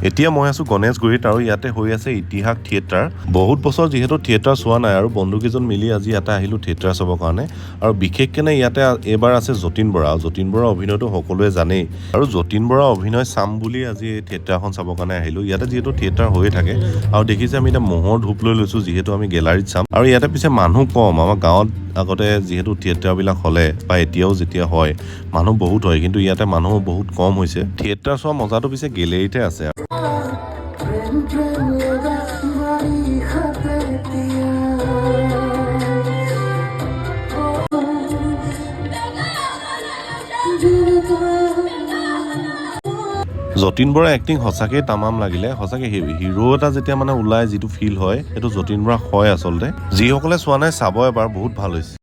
এতিয়া মই আছো গণেশগুৰিত আৰু ইয়াতে হৈ আছে ইতিহাস থিয়েটাৰ। বহুত বছৰ যিহেতু থিয়েটাৰ চোৱা নাই আৰু বন্ধুকেইজন মিলি আজি ইয়াতে আহিলোঁ থিয়েটাৰ চাবৰ কাৰণে। আৰু বিশেষকৈ ইয়াতে এইবাৰ আছে যতীন বৰা। যতীন বৰাৰ অভিনয়টো সকলোৱে জানেই আৰু যতীন বৰাৰ অভিনয় চাম বুলি আজি এই থিয়েটাৰখন চাবৰ কাৰণে আহিলোঁ। ইয়াতে যিহেতু থিয়েটাৰ হৈয়ে থাকে আৰু দেখিছে আমি এতিয়া মহৰ ধূপ লৈ লৈছোঁ যিহেতু আমি গেলাৰীত চাম। আৰু ইয়াতে পিছে মানুহ কম। আমাৰ গাঁৱত আগতে যিহেতু থিয়েটাৰবিলাক হ'লে বা এতিয়াও যেতিয়া হয় মানুহ বহুত হয়, কিন্তু ইয়াতে মানুহ বহুত কম হৈছে। থিয়েটাৰ চোৱা মজাটো পিছে গেলেৰীতে আছে। যতীন বৰা এক্টিং সঁচাকৈ তামাম লাগিলে। সঁচাকৈ হিৰো এটা যেতিয়া মানে ওলাই যিটো ফিল হয় সেইটো যতীন বৰা হয় আচলতে। যিসকলে চোৱা নাই চাব এবাৰ, বহুত ভাল হৈছে।